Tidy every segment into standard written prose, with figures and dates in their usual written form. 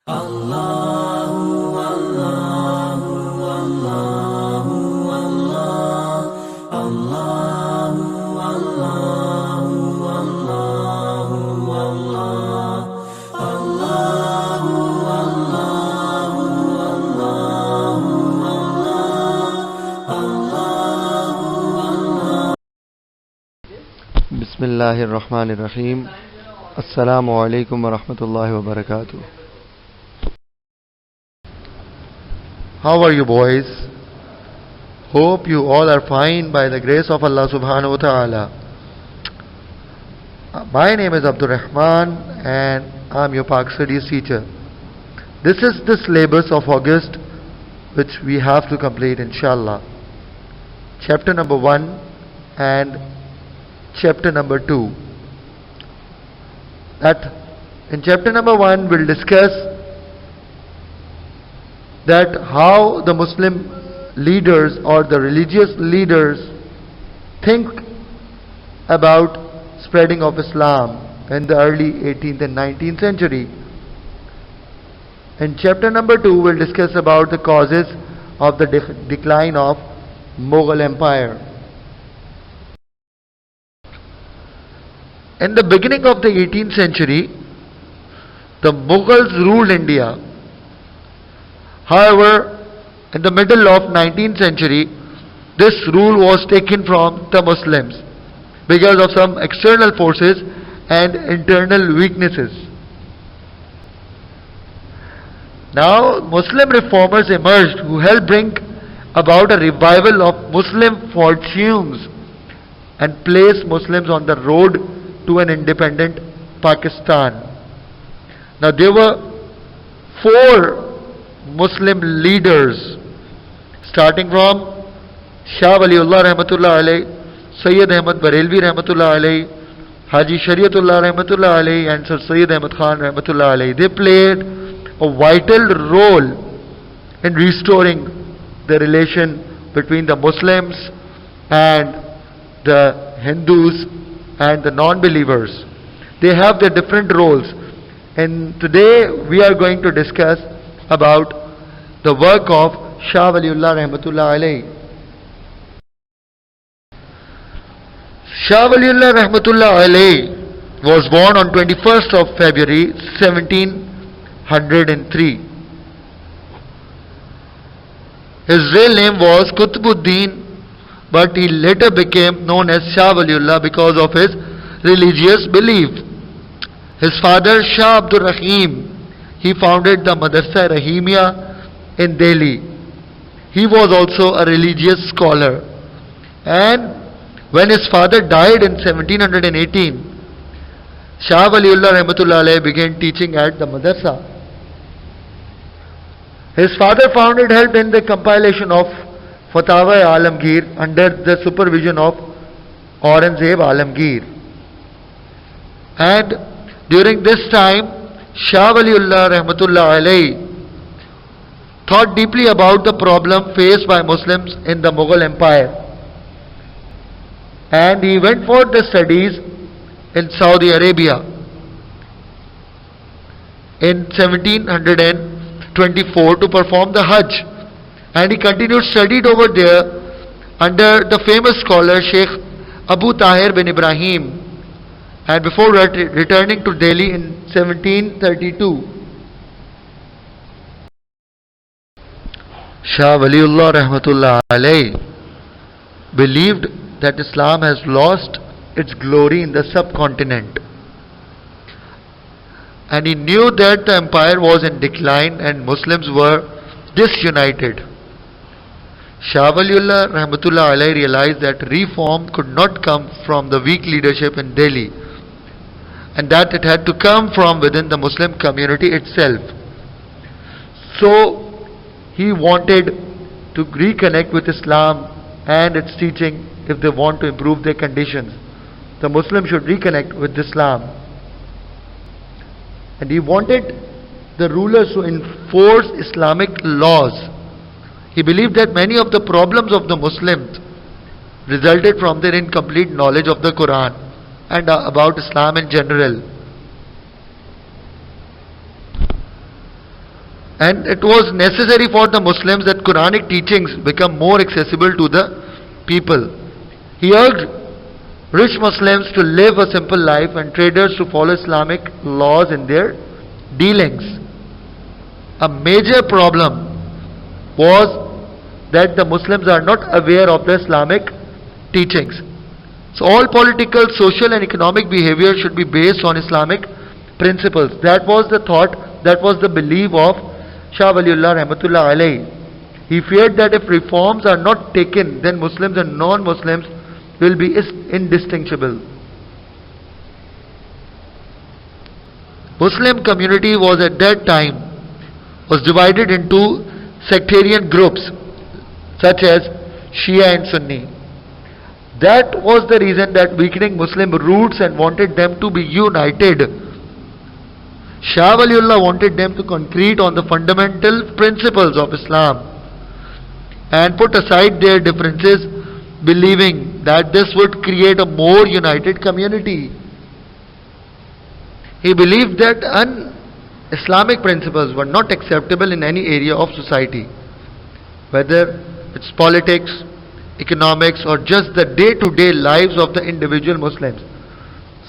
Allahu Allahu Allahu Allah Allahu Allahu Allahu Allah Allahu Allahu Allahu Allah Bismillahir Rahmanir Rahim. Assalamu alaikum wa rahmatullahi wa barakatuh. How are you, boys? Hope you all are fine by the grace of Allah subhanahu wa ta'ala. My name is Abdul Rehman and I'm your Pak Studies teacher. This is the syllabus of August which we have to complete, inshallah. Chapter number 1 and chapter number 2. That in chapter number 1 we'll discuss that how the Muslim leaders or the religious leaders think about spreading of Islam in the early 18th and 19th century. In chapter number 2 we'll discuss about the causes of the decline of Mughal Empire. In the beginning of the 18th century, the Mughals ruled India. However, in the middle of 19th century, this rule was taken from the Muslims because of some external forces and internal weaknesses. Now, Muslim reformers emerged who helped bring about a revival of Muslim fortunes and place Muslims on the road to an independent Pakistan. Now there were 4 Muslim leaders, starting from Shah Waliullah Rahmatullah Alayhi, Sayyid Ahmad Barelvi Rahmatullah Alayhi, Haji Shariatullah Rahmatullah Alayhi and Sir Sayyid Ahmad Khan Rahmatullah Alayhi. They played a vital role in restoring the relation between the Muslims and the Hindus and the non-believers. They have their different roles, and today we are going to discuss about the work of Shah Waliullah Rahmatullah Alayhi. Shah Waliullah Rahmatullah Alayhi was born on 21st of February 1703. His real name was Qutbuddin, but he later became known as Shah Waliullah because of his religious belief. His father Shah Abdul Rahim, he founded the Madrasa Rahimia in Delhi. He was also a religious scholar, and when his father died in 1718, Shah Waliullah Rahmatullah Alayhi began teaching at the Madrasa. His father found it helped in the compilation of Fatawa Alamgir under the supervision of Aurangzeb Alamgir. And during this time, Shah Waliullah Rahmatullah Alayhi thought deeply about the problem faced by Muslims in the Mughal Empire. And he went for the studies in Saudi Arabia. In 1724 to perform the Hajj. And he continued studied over there under the famous scholar Sheikh Abu Tahir bin Ibrahim, and before returning to Delhi in 1732. Shah Waliullah Rahmatullah Alayhi believed that Islam has lost its glory in the subcontinent, and he knew that the empire was in decline and Muslims were disunited. Shah Waliullah Rahmatullah Alayhi realized that reform could not come from the weak leadership in Delhi, and that it had to come from within the Muslim community itself. So he wanted to reconnect with Islam and its teaching. If they want to improve their conditions, the Muslims should reconnect with Islam. And he wanted the rulers to enforce Islamic laws. He believed that many of the problems of the Muslims resulted from their incomplete knowledge of the Quran and about Islam in general. And it was necessary for the Muslims that Quranic teachings become more accessible to the people. He urged rich Muslims to live a simple life and traders to follow Islamic laws in their dealings. A major problem was that the Muslims are not aware of the Islamic teachings. So all political, social and economic behavior should be based on Islamic principles. That was the thought, that was the belief of Shah Waliullah Rahmatullah alayhi. He feared that if reforms are not taken, then Muslims and non-Muslims will be indistinguishable. Muslim community was at that time was divided into sectarian groups such as Shia and Sunni. That was the reason that weakening Muslim roots and wanted them to be united. Shah Waliullah wanted them to concrete on the fundamental principles of Islam and put aside their differences, believing that this would create a more united community. He believed that un-Islamic principles were not acceptable in any area of society, whether it's politics, economics or just the day-to-day lives of the individual Muslims.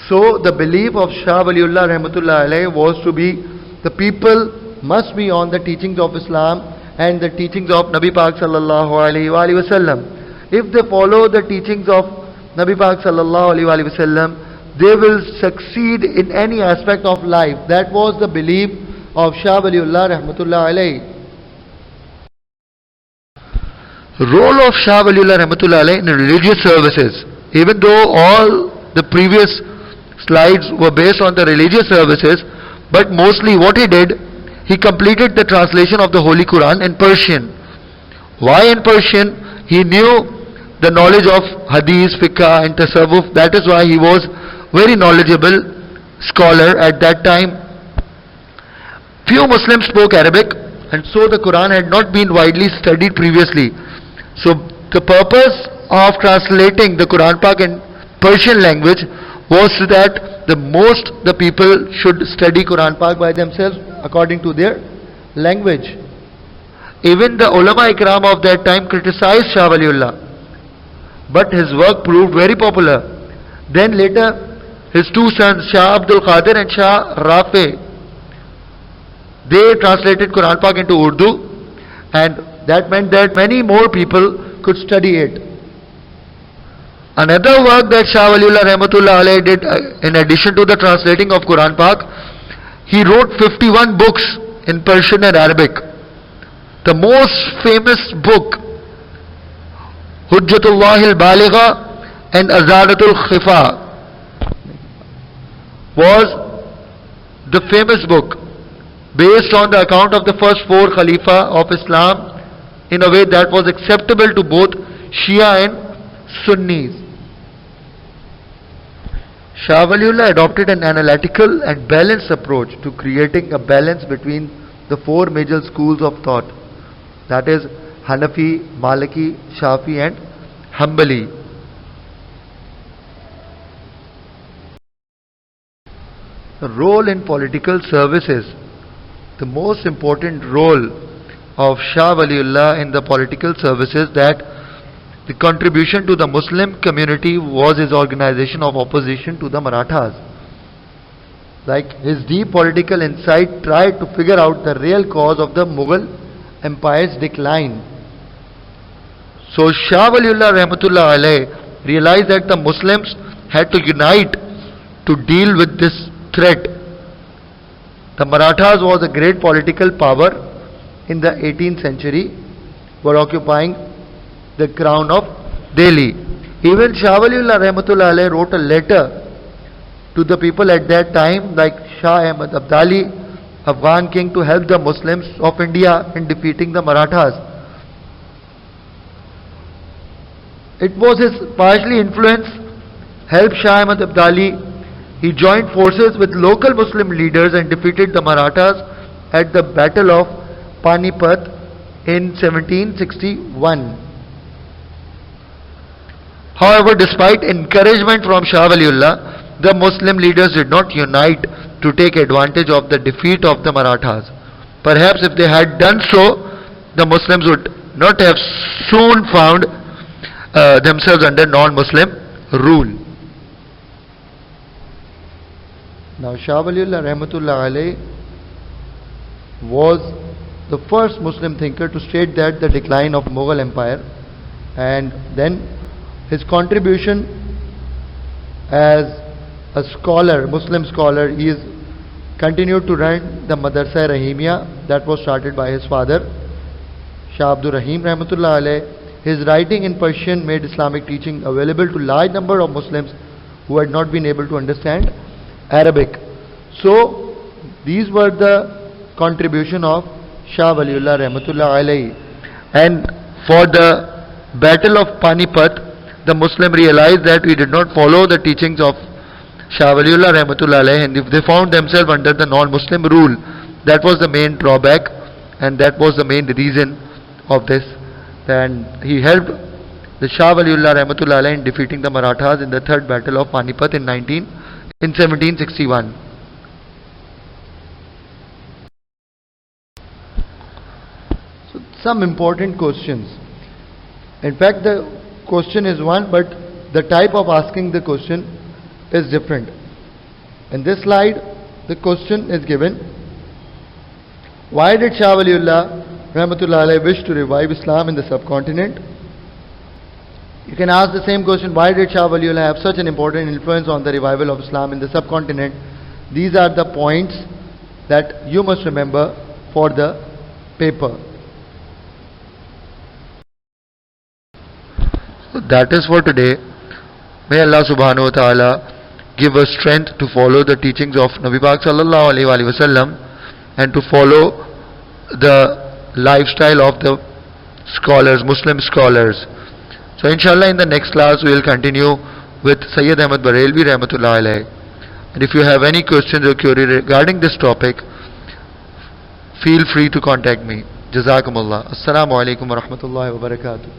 So the belief of Shah Waliullah Rahmatullah alayhi was to be the people must be on the teachings of Islam and the teachings of Nabi Pak sallallahu alayhi wa sallam. If they follow the teachings of Nabi Pak sallallahu alayhi wa sallam, they will succeed in any aspect of life. That was the belief of Shah Waliullah Rahmatullah alayhi. Role of Shah Waliullah Rahmatullah alayhi in religious services. Even though all the previous slides were based on the religious services, but mostly what he did, he completed the translation of the Holy Quran in Persian. Why in Persian? He knew the knowledge of Hadith, Fiqh and Tasawwuf. That is why he was very knowledgeable scholar at that time. Few Muslims spoke Arabic, and so the Quran had not been widely studied previously. So the purpose of translating the Quran Pak in Persian language was so that the people should study Quran Pak by themselves according to their language. Even the ulama ikram of that time criticized Shah Waliullah, but his work proved very popular. Then later his two sons Shah Abdul Qadir and Shah Rafe, they translated Quran Pak into Urdu, and that meant that many more people could study it. Another work that Shah Waliullah Rahmatullah alayhi did in addition to the translating of Quran Pak, he wrote 51 books in Persian and Arabic. The most famous book, Hujjatullah al-Baligha and Azaratul Khifa, was the famous book based on the account of the first four Khalifa of Islam in a way that was acceptable to both Shia and Sunnis. Shah Waliullah adopted an analytical and balanced approach to creating a balance between the four major schools of thought, that is Hanafi, Maliki, Shafi and Hanbali. The role in political services. The most important role of Shah Waliullah in the political services, that the contribution to the Muslim community was his organization of opposition to the Marathas. Like his deep political insight tried to figure out the real cause of the Mughal Empire's decline. So Shah Waliullah Rahmatullah alayhi realized that the Muslims had to unite to deal with this threat. The Marathas was a great political power in the 18th century, were occupying the crown of Delhi. Even Shah Waliullah Rahmatullah alayhi wrote a letter to the people at that time, like Shah Ahmad Abdali, Afghan king, to help the Muslims of India in defeating the Marathas. It was his partially influence helped Shah Ahmad Abdali. He joined forces with local Muslim leaders and defeated the Marathas at the Battle of Panipat in 1761. However, despite encouragement from Shah Waliullah, the Muslim leaders did not unite to take advantage of the defeat of the Marathas. Perhaps if they had done so, the Muslims would not have soon found themselves under non-Muslim rule. Now Shah Waliullah Rahmatullah alayh was the first Muslim thinker to state that the decline of Mughal Empire, and then his contribution as a scholar, Muslim scholar, he is continued to run the Madrasa Rahimiyya that was started by his father, Shah Abdul Rahmatullah alayh. His writing in Persian made Islamic teaching available to large number of Muslims who had not been able to understand Arabic. So these were the contribution of Shah Waliullah Rahmatullah alayhi. And for the Battle of Panipat, the Muslim realized that we did not follow the teachings of Shah Waliullah Rahmatullah alayhi, and if they found themselves under the non-Muslim rule, that was the main drawback, and that was the main reason of this. And he helped the Shah Waliullah Rahmatullah alayhi in defeating the Marathas in the third battle of Panipat in 1761. So some important questions. In fact, the question is one, but the type of asking the question is different. In this slide, the question is given: why did Shah Waliullah Rahmatullah alayhi wish to revive Islam in the subcontinent? You can ask the same question: why did Shah Waliullah have such an important influence on the revival of Islam in the subcontinent? These are the points that you must remember for the paper. So that is for today. May Allah subhanahu wa ta'ala give us strength to follow the teachings of Nabi Pak sallallahu alayhi wa sallam, and to follow the lifestyle of the scholars, Muslim scholars. So inshallah in the next class we will continue with Sayyid Ahmad Barelvi Rahmatullah alayhi. And if you have any questions or query regarding this topic, feel free to contact me. Jazakumullah. Assalamu alaikum wa rahmatullahi wa barakatuh.